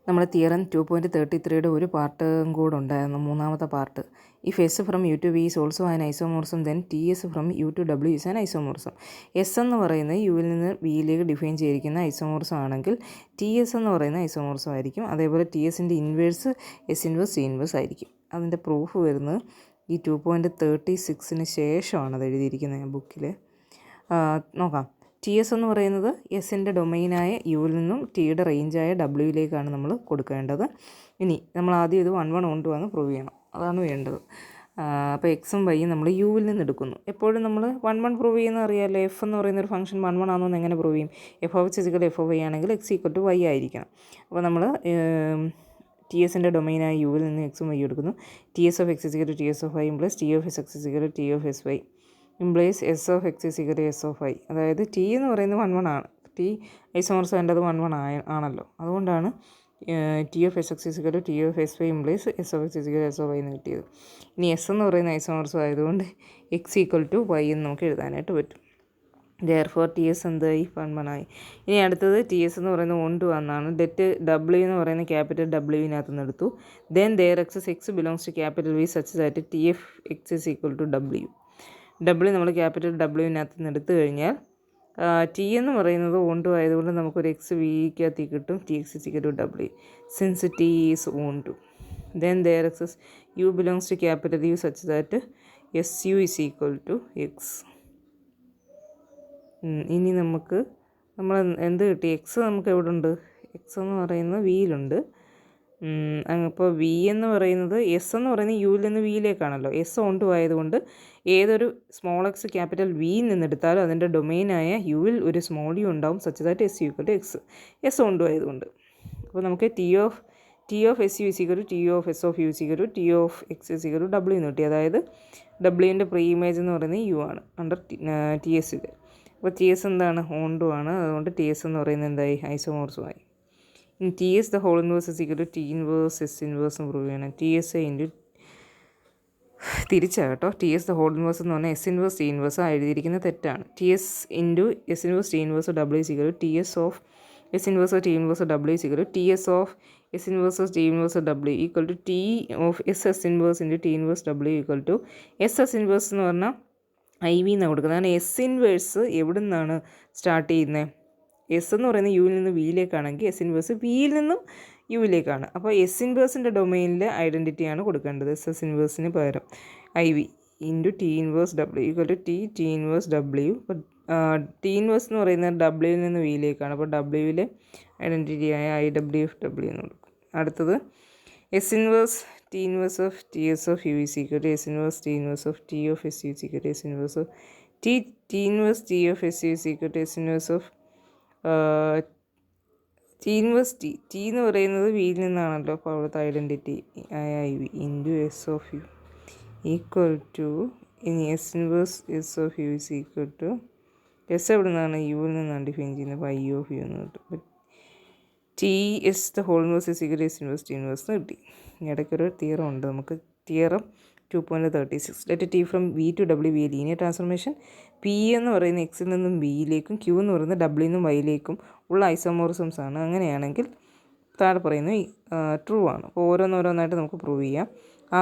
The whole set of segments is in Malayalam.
നമ്മുടെ തിയറം 2.33യുടെ ഒരു പാർട്ടും കൂടെ ഉണ്ടായിരുന്നു, മൂന്നാമത്തെ part. If S from U to V is also an isomorphism then T S from U to W is an isomorphism. S എന്ന് പറയുന്നത് യുവിൽ നിന്ന് വിയിലേക്ക് ഡിഫൈൻ ചെയ്തിരിക്കുന്ന ഐസോമോർസം ആണെങ്കിൽ ടി എസ് എന്ന് പറയുന്ന ഐസോമോർസം ആയിരിക്കും. അതേപോലെ ടി എസിൻ്റെ inverse S inverse C inverse ആയിരിക്കും. അതിൻ്റെ പ്രൂഫ് വരുന്നത് ഈ 2.36 ശേഷമാണ് അത് എഴുതിയിരിക്കുന്നത് ബുക്കിൽ. നോക്കാം. ടി എസ് എന്ന് പറയുന്നത് എസിൻ്റെ ഡൊമൈനായ യുവിൽ നിന്നും ടിയുടെ റേഞ്ചായ ഡബ്ല്യുവിലേക്കാണ് നമ്മൾ കൊടുക്കേണ്ടത്. ഇനി നമ്മൾ ആദ്യം ഇത് 1 1 കൊണ്ടുവന്ന് പ്രൂവ് ചെയ്യണം, അതാണ് വേണ്ടത്. അപ്പോൾ എക്സും വൈയും നമ്മൾ യുവിൽ നിന്ന് എടുക്കുന്നു. എപ്പോഴും നമ്മൾ 1 1 പ്രൂവ് ചെയ്യുന്നത് അറിയാമല്ലോ. എഫ് എന്ന് പറയുന്ന ഒരു ഫംഗ്ഷൻ 1 1 ആണെന്ന് എങ്ങനെ പ്രൂവ് ചെയ്യും? F of X F of Y ആണെങ്കിൽ എക്സ് ഈക്വൽ ടു വൈ ആയിരിക്കണം. അപ്പോൾ നമ്മൾ ടി എസിൻ്റെ ഡൊമൈനായ യുവിൽ നിന്ന് എക്സും വൈ എടുക്കുന്നു. T S of X is equal to T S of Y plus T of S X is equal T of S Y implies S of X is equal S of Y. അതായത് ടി എന്ന് പറയുന്നത് 1 1 ആണ്. ടി ഐസോമോർസം വേണ്ടത് 1 1 ആണല്ലോ. അതുകൊണ്ടാണ് T of S X is equal T of S Y implies S of X is equal S of Y എന്ന് കിട്ടിയത്. ഇനി എസ് എന്ന് പറയുന്ന ഐസോമോർസം ആയതുകൊണ്ട് എക്സ് ഈക്വൽ ടു വൈ എന്ന് നമുക്ക് എഴുതാനായിട്ട് പറ്റും. ദെയർഫോർ ടി എസ് എന്തായി? 1 1 ആയി. ഇനി അടുത്തത് ടി എസ് എന്ന് പറയുന്നത് 1 2 എന്നാണ്. ഡെറ്റ് ഡബ്ല്യു എന്ന് പറയുന്ന ക്യാപിറ്റൽ ഡബ്ല്യുവിനകത്ത് നിന്ന് എടുത്തു. Then there X belongs to capital V such that T F X is equal to W. W നമ്മൾ ക്യാപിറ്റൽ ഡബ്ല്യുവിനകത്ത് നിന്ന് എടുത്തു കഴിഞ്ഞാൽ ടി എന്ന് പറയുന്നത് 1 ആയതുകൊണ്ട് നമുക്കൊരു എക്സ് വിക്കകത്ത് കിട്ടും. T X is equal to W since T is 1 then there X U belongs to capital U such that S U is equal to X. ഇനി നമ്മൾ എന്ത് കിട്ടി? എക്സ് നമുക്ക് എവിടെ ഉണ്ട്? എക്സ് എന്ന് പറയുന്നത് വിയിലുണ്ട്. അപ്പോൾ വി എന്ന് പറയുന്നത് എസ് എന്ന് പറയുന്നത് യുവിൽ നിന്ന് വിയിലേക്കാണല്ലോ. എസ് 1 ആയതുകൊണ്ട് ഏതൊരു സ്മോൾ എക്സ് ക്യാപിറ്റൽ വിയിൽ നിന്നെടുത്താലും അതിൻ്റെ ഡൊമൈനായ യുവിൽ ഒരു സ്മോൾ യു ഉണ്ടാവും such that S U equal to X. S 1 ആയതുകൊണ്ട് അപ്പോൾ നമുക്ക് T of S U is equal to T of S of U is equal to T of X is equal to W എന്ന് കിട്ടി. അതായത് ഡബ്ല്യുവിൻ്റെ പ്രീ ഇമേജ് എന്ന് പറയുന്നത് യു ആണ് അണ്ടർ ടി എസിൽ. അപ്പോൾ ടി എസ് എന്താണ്? 1 ആണ്. അതുകൊണ്ട് ടി എസ് എന്ന് പറയുന്നത് എന്തായി? ഐസോമോർസമായി. ഇനി T S the whole inverse is equal to T inverse S inverse prove ചെയ്യണം. ടി എസ് ഇൻറ്റു തിരിച്ചാട്ടോ. T S the whole inverse എന്ന് പറഞ്ഞാൽ എസ് ഇൻവേഴ്സ് ടി ഇൻവേഴ്സ് എഴുതിയിരിക്കുന്നത് തെറ്റാണ്. T S into S inverse T inverse W is equal to T S of S inverse T inverse W is equal to T S of S inverse T inverse W equal to T of S inverse into T inverse W equal to S inverse എന്ന് പറഞ്ഞാൽ ഐ വി എന്നാണ് കൊടുക്കുന്നത്. കാരണം എസ് ഇൻവേഴ്സ് എവിടെ നിന്നാണ് സ്റ്റാർട്ട് ചെയ്യുന്നത്? എസ് എന്ന് പറയുന്നത് യുവിൽ നിന്ന് വിയിലേക്കാണെങ്കിൽ എസ് ഇൻവേഴ്സ് വിയിൽ നിന്നും യുവിലേക്കാണ്. അപ്പോൾ എസ് ഇൻവേഴ്സിൻ്റെ ഡൊമൈനിലെ ഐഡൻറ്റിറ്റിയാണ് കൊടുക്കേണ്ടത്. എസ് ഇൻവേഴ്സിന് പകരം I V into T inverse W equal to T inverse W. ഇപ്പോൾ ടി ഇൻവേഴ്സ് എന്ന് പറയുന്നത് ഡബ്ല്യുവിൽ നിന്ന് വിയിലേക്കാണ്. അപ്പോൾ ഡബ്ല്യുവിലെ ഐഡൻറ്റിറ്റിയായ ഐ ഡബ്ല്യു എഫ് ഡബ്ല്യു എന്ന് കൊടുക്കും. അടുത്തത് S inverse T inverse of T S of U is equal to S inverse T inverse of T of S U is equal to S inverse of T inverse T of S U is equal to S inverse of T inverse T എന്ന് പറയുന്നത് വിയിൽ നിന്നാണല്ലോ. അപ്പോൾ അവിടുത്തെ identity I V into S of U equal to ഇനി S inverse S of U is equal to S എവിടെ നിന്നാണ്? യുവിൽ നിന്നാണ് ഡിഫൈൻ ചെയ്യുന്നത്. അപ്പോൾ ഐ ഓഫ് യു എന്ന് കിട്ടും. T S the whole inverse is equal to S inverse T inverse എന്ന് കിട്ടി. ഇടയ്ക്കൊരു തിയറം ഉണ്ട് നമുക്ക്. Theorem 2.36 let T from V to W V linear transformation. P എന്ന് പറയുന്ന എക്സിൽ നിന്നും വിയിലേക്കും ക്യൂ എന്ന് പറയുന്നത് ഡബ്ല്യു നിന്നും വൈയിലേക്കും ഉള്ള ഐസോമോർസംസ് ആണ്. അങ്ങനെയാണെങ്കിൽ താഴെ പറയുന്നത് ട്രൂ ആണ്. അപ്പോൾ ഓരോന്നോരോന്നായിട്ട് നമുക്ക് പ്രൂവ് ചെയ്യാം.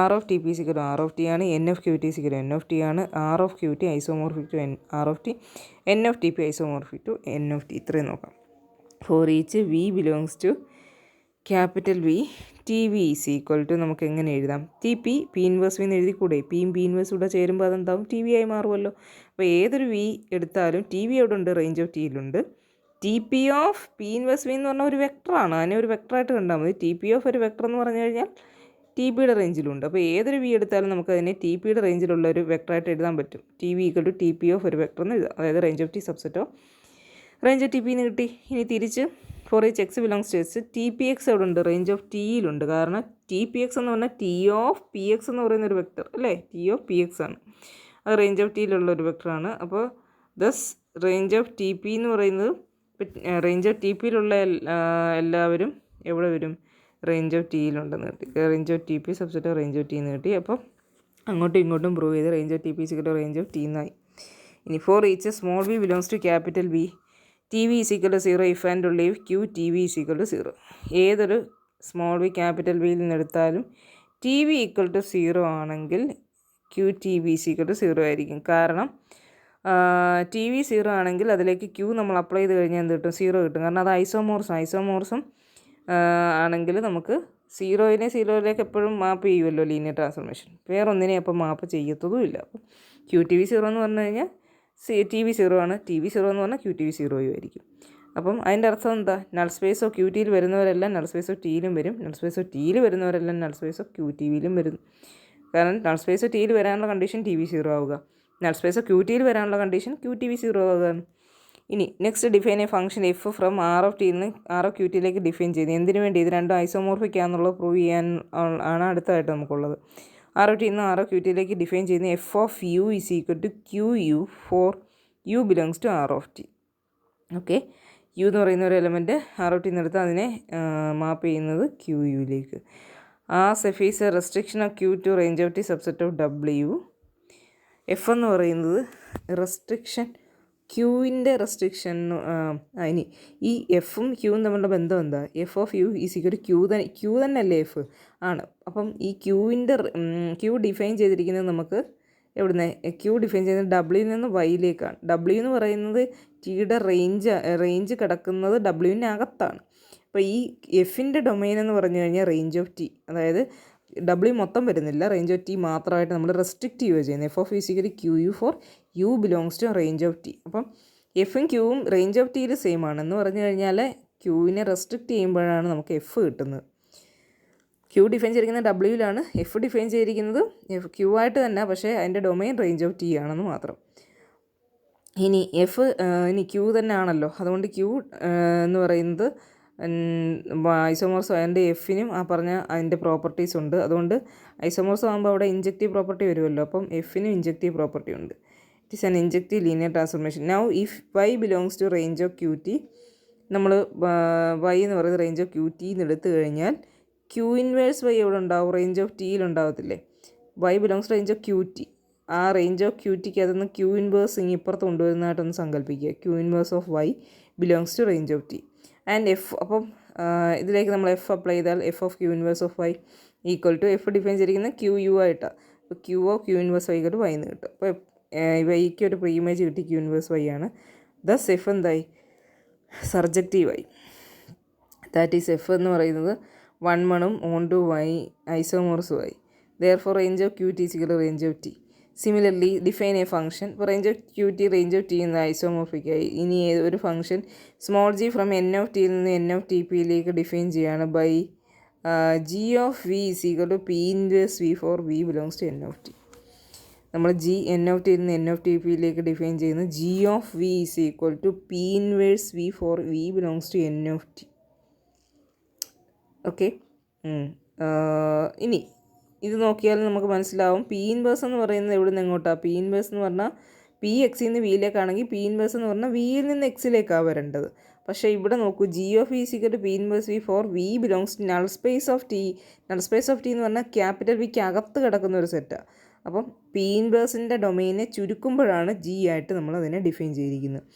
R of T P is equal R of T ആണ്. N of Q T is equal N of T ആണ്. R of Q T isomorphic to R of T. N of T P isomorphic to N of T. ഇത്രയും നോക്കാം. For each v belongs to capital V T v is equal to നമുക്ക് എങ്ങനെ എഴുതാം? T P P inverse v എന്ന് എഴുതിക്കൂടെ? പിയും പി ഇൻവേഴ്സ് കൂടെ ചേരുമ്പോൾ അതെന്താവും? ടി വി ആയി മാറുമല്ലോ. അപ്പോൾ ഏതൊരു വി എടുത്താലും ടി വി എവിടെ ഉണ്ട്? റേഞ്ച് ഓഫ് ടിയിലുണ്ട്. T P of P inverse v എന്ന് പറഞ്ഞാൽ ഒരു വെക്ടറാണ്. അതിനെ ഒരു വെക്ടറായിട്ട് കണ്ടാൽ മതി. ടി പി ഓഫ് ഒരു വെക്ടർ എന്ന് പറഞ്ഞു കഴിഞ്ഞാൽ ടി പിയുടെ റേഞ്ചിലുണ്ട്. അപ്പോൾ ഏതൊരു വി എടുത്താലും നമുക്കതിനെ ടി പിയുടെ റേഞ്ചിലുള്ള ഒരു വെക്ടറായിട്ട് എഴുതാൻ പറ്റും. T v equal to T P of ഒരു വെക്ടർ എന്ന് എഴുതാം. അതായത് range of T subset of range of T P എന്ന് കിട്ടി. ഇനി തിരിച്ച് for each x belongs to S T P x എവിടെ ഉണ്ട്? റേഞ്ച് ഓഫ് ടിയിലുണ്ട്. കാരണം ടി പി എക്സ് എന്ന് പറഞ്ഞാൽ ടി ഓഫ് പി എക്സ് എന്ന് പറയുന്ന ഒരു വെക്ടർ അല്ലേ? ടി ഓഫ് പി എക്സ് ആണ്. അത് റേഞ്ച് ഓഫ് ടിയിലുള്ള ഒരു വെക്ടറാണ്. അപ്പോൾ thus range of T P എന്ന് പറയുന്നത് റേഞ്ച് ഓഫ് ടി പിയിലുള്ള എല്ലാവരും എവിടെ വരും? റേഞ്ച് ഓഫ് ടിയിലുണ്ടെന്ന് കിട്ടി. Range of T P subset range of T എന്ന് കിട്ടി. അപ്പോൾ അങ്ങോട്ടും ഇങ്ങോട്ടും പ്രൂവ് ചെയ്ത് range of T P is equal range of T എന്നായി. ഇനി for each small v belongs to capital V T v is equal to 0 if and only if Q T v is equal to 0. ഏതൊരു സ്മോൾ വി ക്യാപിറ്റൽ വിയിൽ നിന്ന് എടുത്താലും ടി വി ഈക്വൽ ടു 0 ആണെങ്കിൽ Q T B is equal to 0 ആയിരിക്കും. കാരണം ടി വി 0 ആണെങ്കിൽ അതിലേക്ക് ക്യൂ നമ്മൾ അപ്ലൈ ചെയ്ത് കഴിഞ്ഞാൽ എന്ത് കിട്ടും? 0 കിട്ടും. കാരണം അത് ഐസോമോർസം ആണെങ്കിൽ നമുക്ക് 0നെ 0യിലേക്ക് എപ്പോഴും മാപ്പ് ചെയ്യുമല്ലോ ലീനിയർ ട്രാൻസ്ഫോർമേഷൻ. വേറൊന്നിനെ അപ്പോൾ മാപ്പ് ചെയ്യത്തതുമില്ല. അപ്പോൾ ക്യൂ ടി വി 0 എന്ന് പറഞ്ഞു കഴിഞ്ഞാൽ ടി വി 0 ആണ്. ടി വി 0 എന്ന് പറഞ്ഞാൽ ക്യൂ ടി വി 0 ആയിരിക്കും. അപ്പം അതിൻ്റെ അർത്ഥം എന്താ? നൾ സ്പേസ് ഓഫ് ക്യൂ ടിയിൽ വരുന്നവരെല്ലാം നൾ സ്പേസ് ഓഫ് ടിയിലും വരും. നൾ സ്പേസ് ഓഫ് ടിയിൽ വരുന്നവരെല്ലാം null space of Q T വിയിലും വരും. കാരണം നൾ സ്പേസ് ഓഫ് ടിയിൽ വരാനുള്ള കണ്ടീഷൻ ടി വി 0 ആവുക. നൾ സ്പേസ് ഓഫ് ക്യൂ ടിയിൽ വരാനുള്ള കണ്ടീഷൻ ക്യൂ ടി വി 0 ആവുകയാണ്. ഇനി next define a function F from R of ടിയിൽ നിന്ന് ആർ ഓഫ് ക്യൂ ടിയിലേക്ക് ഡിഫൈൻ ചെയ്യുന്നത്. എന്തിനു വേണ്ടി? ഇത് രണ്ടും ഐസോമോർഫിക് ആണെന്നുള്ളത് പ്രൂവ് ചെയ്യാൻ ആണ് അടുത്തതായിട്ട് നമുക്കുള്ളത്. ആർ ഓഫ് ടിയിൽ നിന്ന് ആർ ഓഫ് ക്യൂ ടിയിലേക്ക് ഡിഫൈൻ ചെയ്യുന്ന F of U is equal to Q U for U belongs to R of T. Okay, U എന്ന് പറയുന്ന ഒരു എലമെൻറ്റ് ആർ ഓഫ് ടി എന്നെടുത്ത് അതിനെ മാപ്പ് ചെയ്യുന്നത് ക്യൂ യുയിലേക്ക്. F is a restriction of Q to range of T subset of W. F എന്ന് പറയുന്നത് റെസ്ട്രിക്ഷൻ, ക്യൂവിൻ്റെ റെസ്ട്രിക്ഷൻ. ഇനി ഈ എഫും ക്യൂവും തമ്മിലുള്ള ബന്ധം എന്താ? F of U is equal to Q തന്നെ അല്ലേ എഫ് ആണ്. അപ്പം ഈ ക്യൂ ഡിഫൈൻ ചെയ്തിരിക്കുന്നത് നമുക്ക് എവിടുന്ന്? ക്യൂ ഡിഫൈൻ ചെയ്യുന്നത് ഡബ്ല്യൂയിൽ നിന്ന് വൈയിലേക്കാണ്. ഡബ്ല്യു എന്ന് പറയുന്നത് ടിയുടെ റേഞ്ച് കിടക്കുന്നത് ഡബ്ല്യുവിനകത്താണ്. അപ്പോൾ ഈ എഫിൻ്റെ ഡൊമൈൻ എന്ന് പറഞ്ഞു കഴിഞ്ഞാൽ റേഞ്ച് ഓഫ് ടി, അതായത് ഡബ്ല്യു മൊത്തം വരുന്നില്ല, റേഞ്ച് ഓഫ് ടി മാത്രമായിട്ട് നമ്മൾ റെസ്ട്രിക്റ്റ് ചെയ്യുക ചെയ്യുന്നത്. F of physically Q U for U belongs to range of T. അപ്പം എഫും ക്യൂവും റേഞ്ച് ഓഫ് ടിയിൽ സെയിം ആണെന്ന് പറഞ്ഞു കഴിഞ്ഞാൽ ക്യൂവിനെ റെസ്ട്രിക്റ്റ് ചെയ്യുമ്പോഴാണ് നമുക്ക് എഫ് കിട്ടുന്നത്. ക്യൂ ഡിഫൈൻ ചെയ്തിരിക്കുന്നത് ഡബ്ല്യൂയിലാണ്, എഫ് ഡിഫൈൻ ചെയ്തിരിക്കുന്നത് ക്യൂ ആയിട്ട് തന്നെ, പക്ഷേ അതിൻ്റെ ഡൊമൈൻ റേഞ്ച് ഓഫ് ടി ആണെന്ന് മാത്രം. ഇനി ക്യൂ തന്നെ ആണല്ലോ, അതുകൊണ്ട് ക്യൂ എന്ന് പറയുന്നത് ഐസോമോർസം. അതിൻ്റെ എഫിനും ആ പറഞ്ഞ അതിൻ്റെ പ്രോപ്പർട്ടീസ് ഉണ്ട്. അതുകൊണ്ട് ഐസോമോർസം ആകുമ്പോൾ അവിടെ ഇൻജക്റ്റീവ് പ്രോപ്പർട്ടി വരുമല്ലോ. അപ്പം എഫിനും ഇൻജക്റ്റീവ് പ്രോപ്പർട്ടി ഉണ്ട്. It is an injective linear transformation. Now if Y belongs to range of Q T, നമ്മൾ വൈ എന്ന് പറയുന്നത് റേഞ്ച് ഓഫ് ക്യൂ ടി എന്ന് എടുത്തു കഴിഞ്ഞാൽ ക്യൂ ഇൻവേഴ്സ് വൈ എവിടെ ഉണ്ടാവും? റേഞ്ച് ഓഫ് ടിയിൽ ഉണ്ടാവത്തില്ലേ? Y belongs to range of Q T. ആ റേഞ്ച് ഓഫ് ക്യൂ ടിക്ക് അതൊന്ന് ക്യൂ ഇൻവേഴ്സ് ഇങ്ങനെ ഇപ്പുറത്ത് കൊണ്ടുവരുന്നതായിട്ടൊന്ന് സങ്കല്പിക്കുക. Q inverse of Y belongs to range of T and F. അപ്പം ഇതിലേക്ക് നമ്മൾ എഫ് അപ്ലൈ ചെയ്താൽ F of Q inverse of Y equal to F define ചെയ്തിരിക്കുന്നത് ക്യൂ യു ആയിട്ടാണ്. അപ്പോൾ Q of Q inverse Y equal Y എന്ന് കിട്ടും. അപ്പോൾ വൈക്ക് ഒരു പ്രീ ഇമേജ് കിട്ടി, ക്യൂ ഇൻവേഴ്സ് വൈ ആണ്. ദസ് എഫ് എന്തായി? സർജക്റ്റീവായി. ദാറ്റ് ഈസ് എഫ് എന്ന് പറയുന്നത് 1 ഓൺ ടു വൈ ഐസോമോർസുമായി. Therefore range of qt is equal to range of t. Similarly define a function. ഇപ്പോൾ range of qt range of t എന്ന ഐസോമോർഫിക് ആയി. ഇനി ഒരു function small G from N of ടിയിൽ നിന്ന് എൻ ഓഫ് ടി പിയിലേക്ക് ഡിഫൈൻ ചെയ്യുകയാണ് by G of V is equal to P inverse V for V belongs to N of T. നമ്മൾ എൻ ഓഫ് ടിയിൽ നിന്ന് എൻ ഓഫ് ടി പിയിലേക്ക് ഡിഫൈൻ ചെയ്യുന്നത് G of V is equal to P inverse V for V belongs to N of T. Okay, ഇനി ഇത് നോക്കിയാൽ നമുക്ക് മനസ്സിലാവും പി ഇൻവേഴ്സ് എന്ന് പറയുന്നത് എവിടെ നിന്ന് എങ്ങോട്ടാണ്? പി ഇൻവേഴ്സ് എന്ന് പറഞ്ഞാൽ പി എക്സിൽ നിന്ന് വിയിലേക്കാണെങ്കിൽ പി ഇൻവേഴ്സ് എന്ന് പറഞ്ഞാൽ വിയിൽ നിന്ന് എക്സിലേക്കാണ് വരേണ്ടത്. പക്ഷേ ഇവിടെ നോക്കൂ, G of V equal to P inverse V for V belongs to null space of T. Null space of T എന്ന് പറഞ്ഞാൽ ക്യാപിറ്റൽ വിക്ക് അകത്ത് കിടക്കുന്ന ഒരു സെറ്റാണ്. അപ്പം പി ഇൻവേഴ്സിൻ്റെ ഡൊമൈനെ ചുരുക്കുമ്പോഴാണ് ജി ആയിട്ട് നമ്മൾ അതിനെ ഡിഫൈൻ ചെയ്തിരിക്കുന്നത്.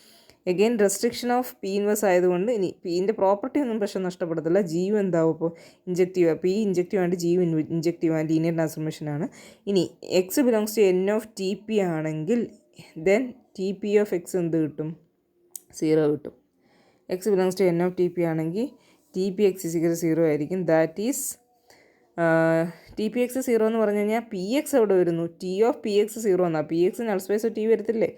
Again restriction of P inverse ആയതുകൊണ്ട് ഇനി പിൻ്റെ പ്രോപ്പർട്ടി ഒന്നും പക്ഷേ നഷ്ടപ്പെടത്തില്ല. ജീവ് എന്താവും? ഇപ്പോൾ ഇൻജക്റ്റീവ്, പി ഇൻജക്റ്റീവ് ആയിട്ട് ജീവ് ഇൻജക്റ്റീവ് ആൻഡ് ലീനിയർ ട്രാൻസ്ഫോർമേഷനാണ്. ഇനി x belongs to N of T P ആണെങ്കിൽ then T P of x എന്ത് കിട്ടും? 0 കിട്ടും. X belongs to N of T P ആണെങ്കിൽ ടി പി എക്സ് ഇസിക്കൽ 0 ആയിരിക്കും. That is T P x 0 എന്ന് പറഞ്ഞു കഴിഞ്ഞാൽ പി എക്സ് എവിടെ വരുന്നു? ടി ഓഫ് പി എക്സ് 0 എന്നാണ്. P x null space of T വരത്തില്ലേ?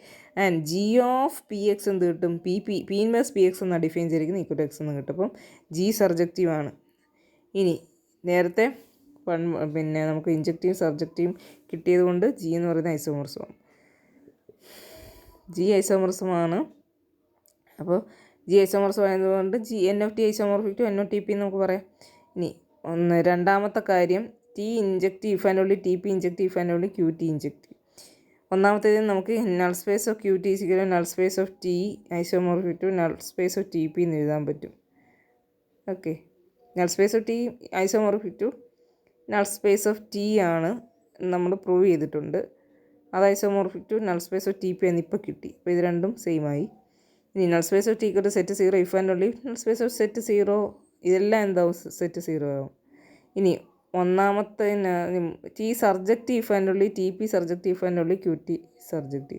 And G of P x എന്ത് കിട്ടും? പി ഇൻവേഴ്സ് പി എക്സ് എന്നാണ് ഡിഫൈൻ ചെയ്തിരിക്കുന്നത്, ഈക്വൽ ടു എക്സ് എന്ന് കിട്ടും. അപ്പം ജി സർജക്റ്റീവ് ആണ്. ഇനി നേരത്തെ പിന്നെ നമുക്ക് ഇൻജക്റ്റീവ് സർജക്റ്റീവ് കിട്ടിയത് കൊണ്ട് ജി എന്ന് പറയുന്ന ഐസോമോർസമാണ്. ജി ഐസോമോർസമാണ്. അപ്പോൾ ജി ഐസോമോർസം ആയതുകൊണ്ട് G N of T isomorphic to N of T P എന്ന് നമുക്ക് പറയാം. ഇനി രണ്ടാമത്തെ കാര്യം T injective if and only T P injective if and only Q T injective. ഒന്നാമത്തേത് നമുക്ക് null space of Q T equal to null space of T isomorphic to null space of T P എന്ന് എഴുതാൻ പറ്റും. Okay, null space of T isomorphic to null space of T ആണ് നമ്മൾ പ്രൂവ് ചെയ്തിട്ടുണ്ട്. അത് isomorphic to null space of T P എന്ന് ഇപ്പോൾ കിട്ടി. അപ്പോൾ ഇത് രണ്ടും സെയിം ആയി. ഇനി null space of T equal to set 0 if and only null space of set 0 ഇതെല്ലാം എന്താവും സെറ്റ് 0 ആവും. ഇനി ഒന്നാമത്തെ T surjective if and only T P surjective if and only Q T surjective.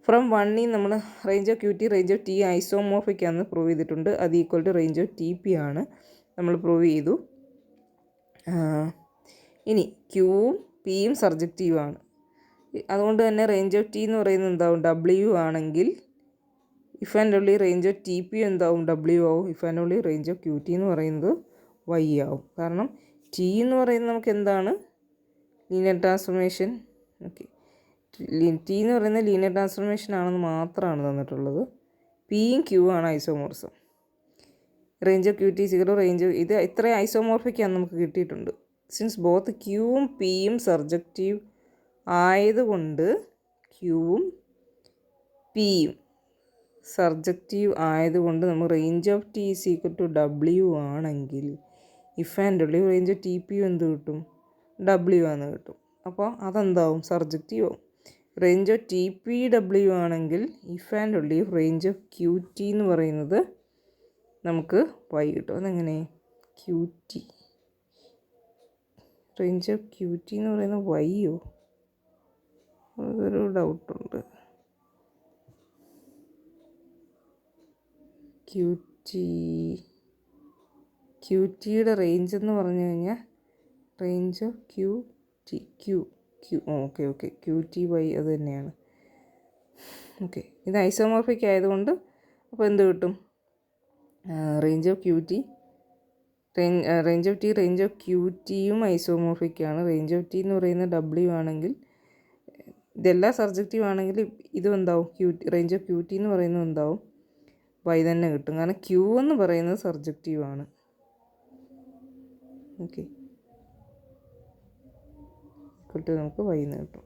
From 1 നമ്മൾ range of Q T range of T isomorphic ആണെന്ന് പ്രൂവ് ചെയ്തിട്ടുണ്ട്. അത് equal to range of T P ആണ് നമ്മൾ പ്രൂവ് ചെയ്തു. ഇനി ക്യൂവും പിയും സബ്ജക്റ്റീവാണ്. അതുകൊണ്ട് തന്നെ റേഞ്ച് ഓഫ് ടി എന്ന് പറയുന്നത് എന്താവും ഡബ്ല്യു ആണെങ്കിൽ if and only range of T P എന്താവും ഡബ്ല്യു ആവും. If and only range of Q T എന്ന് പറയുന്നത് വൈ ആവും. കാരണം ടി എന്ന് പറയുന്നത് നമുക്ക് എന്താണ് ലീനിയർ ട്രാൻസ്ഫോർമേഷൻ. ഓക്കെ, ടി എന്ന് പറയുന്നത് ലീനിയർ ട്രാൻസ്ഫോർമേഷൻ ആണെന്ന് മാത്രമാണ് തന്നിട്ടുള്ളത്. പിയും ക്യൂ ആണ് isomorphism. Range of Q T zero range ഇത് ഇത്രയും ഐസോമോർഫിക്കാണ് നമുക്ക് കിട്ടിയിട്ടുണ്ട്. സിൻസ് ബോത്ത് ക്യൂവും പിയും സബ്ജക്റ്റീവ് ആയതുകൊണ്ട് ക്യൂവും പിയും സബ്ജക്റ്റീവ് ആയതുകൊണ്ട് നമ്മൾ range of T is equal to W ആണെങ്കിൽ if and only range of T പിയും എന്ത് കിട്ടും ഡബ്ല്യു ആണെന്ന് കിട്ടും. അപ്പോൾ അതെന്താവും സബ്ജക്റ്റീവ് ആവും. Range of T P W ആണെങ്കിൽ if and only range of Q T എന്ന് പറയുന്നത് നമുക്ക് വൈ കിട്ടും. അതെങ്ങനെ Q T range of Q T എന്ന് പറയുന്നത് വൈയോ? അതൊരു ഡൗട്ടുണ്ട്. ക്യൂ ടിയുടെ റേഞ്ച് എന്ന് പറഞ്ഞു കഴിഞ്ഞാൽ range of Q T okay Q T Y അത് തന്നെയാണ്. ഓക്കെ, ഇത് ഐസോമോർഫിക് ആയതുകൊണ്ട് അപ്പോൾ എന്ത് കിട്ടും range of Q T range of T range of Q ടിയും ഐസോമോർഫിക്കാണ്. റേഞ്ച് ഓഫ് ടി എന്ന് പറയുന്നത് ഡബ്ല്യു ആണെങ്കിൽ ഇതെല്ലാം സബ്ജക്റ്റീവ് ആണെങ്കിൽ ഇതും എന്താവും റേഞ്ച് ഓഫ് ക്യൂ ടി എന്ന് പറയുന്നത് എന്താവും വൈ തന്നെ കിട്ടും. കാരണം ക്യൂ എന്ന് പറയുന്നത് സബ്ജക്റ്റീവാണ്. ഓക്കെ, നമുക്ക് വൈ എന്ന് കിട്ടും.